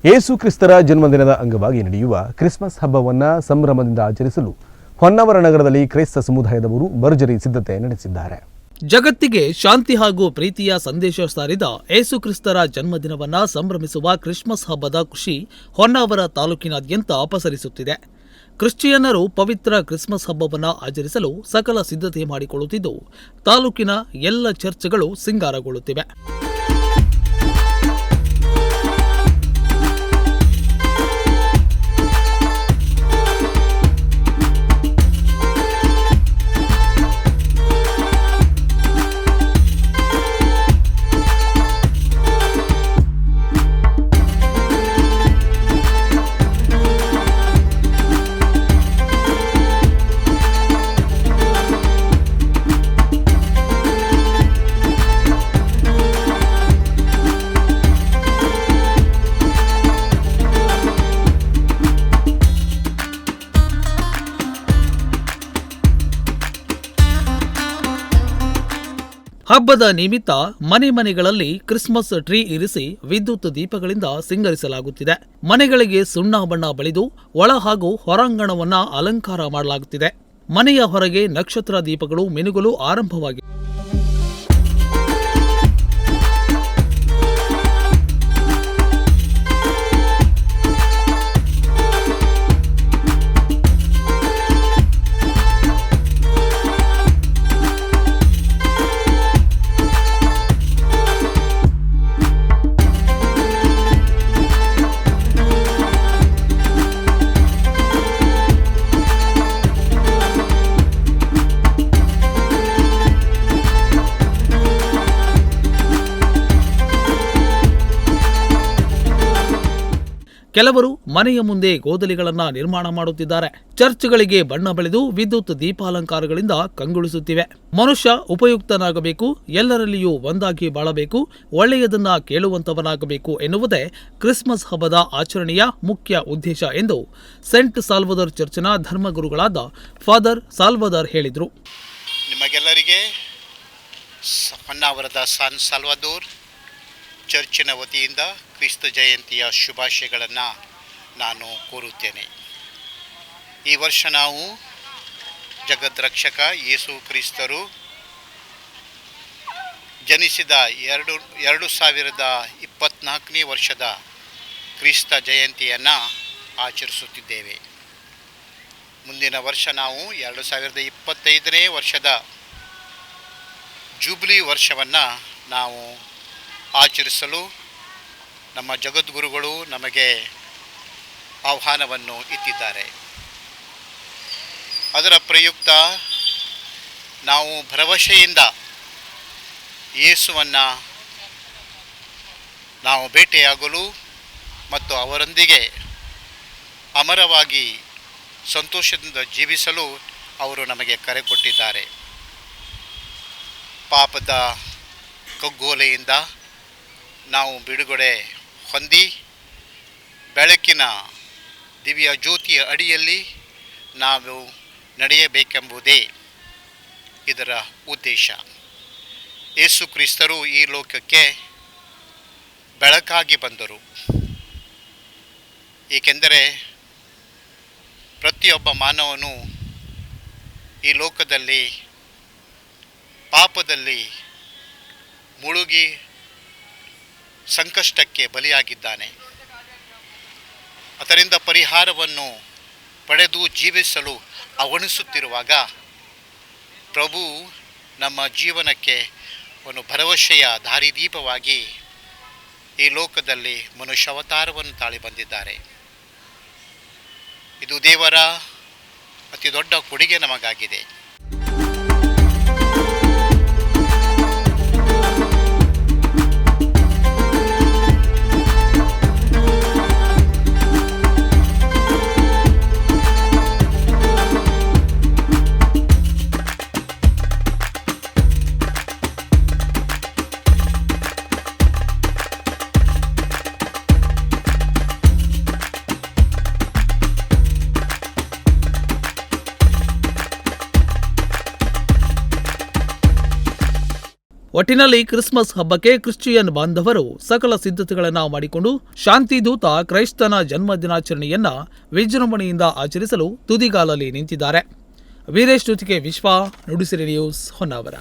ಯೇಸು ಕ್ರಿಸ್ತರ ಜನ್ಮದಿನದ ಅಂಗವಾಗಿ ನಡೆಯುವ ಕ್ರಿಸ್ಮಸ್ ಹಬ್ಬವನ್ನು ಸಂಭ್ರಮದಿಂದ ಆಚರಿಸಲು ಹೊನ್ನಾವರ ನಗರದಲ್ಲಿ ಕ್ರೈಸ್ತ ಸಮುದಾಯದವರು ಭರ್ಜರಿ ಸಿದ್ಧತೆ ನಡೆಸಿದ್ದಾರೆ. ಜಗತ್ತಿಗೆ ಶಾಂತಿ ಹಾಗೂ ಪ್ರೀತಿಯ ಸಂದೇಶ ಸಾರಿದ ಯೇಸು ಕ್ರಿಸ್ತರ ಜನ್ಮದಿನವನ್ನ ಸಂಭ್ರಮಿಸುವ ಕ್ರಿಸ್ಮಸ್ ಹಬ್ಬದ ಖುಷಿ ಹೊನ್ನಾವರ ತಾಲೂಕಿನಾದ್ಯಂತ ಪಸರಿಸುತ್ತಿದೆ. ಕ್ರಿಶ್ಚಿಯನ್ನರು ಪವಿತ್ರ ಕ್ರಿಸ್ಮಸ್ ಹಬ್ಬವನ್ನು ಆಚರಿಸಲು ಸಕಲ ಸಿದ್ಧತೆ ಮಾಡಿಕೊಳ್ಳುತ್ತಿದ್ದು, ತಾಲೂಕಿನ ಎಲ್ಲ ಚರ್ಚ್ಗಳು ಸಿಂಗಾರಗೊಳ್ಳುತ್ತಿವೆ. ಹಬ್ಬದ ನಿಮಿತ್ತ ಮನೆಗಳಲ್ಲಿ ಕ್ರಿಸ್ಮಸ್ ಟ್ರೀ ಇರಿಸಿ ವಿದ್ಯುತ್ ದೀಪಗಳಿಂದ ಸಿಂಗರಿಸಲಾಗುತ್ತಿದೆ. ಮನೆಗಳಿಗೆ ಸುಣ್ಣ ಬಣ್ಣ ಬಳಿದು ಒಳ ಹಾಗೂ ಹೊರಾಂಗಣವನ್ನ ಅಲಂಕಾರ ಮಾಡಲಾಗುತ್ತಿದೆ. ಮನೆಯ ಹೊರಗೆ ನಕ್ಷತ್ರ ದೀಪಗಳು ಮಿನುಗಲು ಆರಂಭವಾಗಿವೆ. ಕೆಲವರು ಮನೆಯ ಮುಂದೆ ಗೋದಲಿಗಳನ್ನ ನಿರ್ಮಾಣ ಮಾಡುತ್ತಿದ್ದಾರೆ. ಚರ್ಚ್ಗಳಿಗೆ ಬಣ್ಣ ಬಳಿದು ವಿದ್ಯುತ್ ದೀಪಾಲಂಕಾರಗಳಿಂದ ಕಂಗೊಳಿಸುತ್ತಿವೆ. ಮನುಷ್ಯ ಉಪಯುಕ್ತನಾಗಬೇಕು, ಎಲ್ಲರಲ್ಲಿಯೂ ಒಂದಾಗಿ ಬಾಳಬೇಕು, ಒಳ್ಳೆಯದನ್ನ ಕೇಳುವಂತವನಾಗಬೇಕು ಎನ್ನುವುದೇ ಕ್ರಿಸ್ಮಸ್ ಹಬ್ಬದ ಆಚರಣೆಯ ಮುಖ್ಯ ಉದ್ದೇಶ ಎಂದು ಸೆಂಟ್ ಸಾಲ್ವದರ್ ಚರ್ಚ್ನ ಧರ್ಮಗುರುಗಳಾದ ಫಾದರ್ ಸಾಲ್ವದರ್ ಹೇಳಿದರು. ನಿಮಗೆಲ್ಲರಿಗೆ ಹೊನ್ನಾವರದ ಸಾನ್ ಸಾಲ್ವದೋರ್ ಚರ್ಚಿನ ವತಿಯಿಂದ ಕ್ರಿಸ್ತ ಜಯಂತಿಯ ಶುಭಾಶಯಗಳನ್ನು ನಾನು ಕೋರುತ್ತೇನೆ. ಈ ವರ್ಷ ನಾವು ಜಗದ್ರಕ್ಷಕ ಯೇಸು ಕ್ರಿಸ್ತರು ಜನಿಸಿದ 2024ನೇ ವರ್ಷದ ಕ್ರಿಸ್ತ ಜಯಂತಿಯನ್ನು ಆಚರಿಸುತ್ತಿದ್ದೇವೆ. ಮುಂದಿನ ವರ್ಷ ನಾವು 2025ನೇ ವರ್ಷದ ಜೂಬ್ಲಿ ವರ್ಷವನ್ನು ನಾವು ಆಚರಿಸಲು ನಮ್ಮ ಜಗದ್ಗುರುಗಳು ನಮಗೆ ಆಹ್ವಾನವನ್ನು ಇತ್ತಿದ್ದಾರೆ. ಅದರ ಪ್ರಯುಕ್ತ ನಾವು ಭರವಸೆಯಿಂದ ಯೇಸುವನ್ನು ನಾವು ಭೇಟಿಯಾಗಲು ಮತ್ತು ಅವರೊಂದಿಗೆ ಅಮರವಾಗಿ ಸಂತೋಷದಿಂದ ಜೀವಿಸಲು ಅವರು ನಮಗೆ ಕರೆ ಕೊಟ್ಟಿದ್ದಾರೆ. ಪಾಪದ ಕಗ್ಗೋಲೆಯಿಂದ ನಾವು ಬಿಡುಗಡೆ ಹೊಂದಿ ಬೆಳಕಿನ ದಿವ್ಯ ಜ್ಯೋತಿಯ ಅಡಿಯಲ್ಲಿ ನಾವು ನಡೆಯಬೇಕೆಂಬುದೇ ಇದರ ಉದ್ದೇಶ. ಯೇಸು ಕ್ರಿಸ್ತರು ಈ ಲೋಕಕ್ಕೆ ಬೆಳಕಾಗಿ ಬಂದರು. ಏಕೆಂದರೆ ಪ್ರತಿಯೊಬ್ಬ ಮಾನವನು ಈ ಲೋಕದಲ್ಲಿ ಪಾಪದಲ್ಲಿ ಮುಳುಗಿ ಸಂಕಷ್ಟಕ್ಕೆ ಬಲಿಯಾಗಿದ್ದಾನೆ. ಅದರಿಂದ ಪರಿಹಾರವನ್ನು ಪಡೆದು ಜೀವಿಸಲು ಅವಣಿಸುತ್ತಿರುವಾಗ ಪ್ರಭು ನಮ್ಮ ಜೀವನಕ್ಕೆ ಒಂದು ಭರವಸೆಯ ದಾರಿದೀಪವಾಗಿ ಈ ಲೋಕದಲ್ಲಿ ಮನುಷ್ಯಾವತಾರವನ್ನು ತಾಳಿ ಬಂದಿದ್ದಾರೆ. ಇದು ದೇವರ ಅತಿ ದೊಡ್ಡ ಕೊಡುಗೆ ನಮಗಾಗಿದೆ. ಒಟ್ಟಿನಲ್ಲಿ ಕ್ರಿಸ್ಮಸ್ ಹಬ್ಬಕ್ಕೆ ಕ್ರಿಶ್ಚಿಯನ್ ಬಾಂಧವರು ಸಕಲ ಸಿದ್ಧತೆಗಳನ್ನು ಮಾಡಿಕೊಂಡು ಶಾಂತಿದೂತ ಕ್ರೈಸ್ತನ ಜನ್ಮ ದಿನಾಚರಣೆಯನ್ನ ವಿಜೃಂಭಣೆಯಿಂದ ಆಚರಿಸಲು ತುದಿಗಾಲಲ್ಲಿ ನಿಂತಿದ್ದಾರೆ. ವೀರೇಶ್ ಜೊತೆಗೆ ವಿಶ್ವ, ನುಡಿಸಿರಿ ನ್ಯೂಸ್, ಹೊನ್ನಾವರ.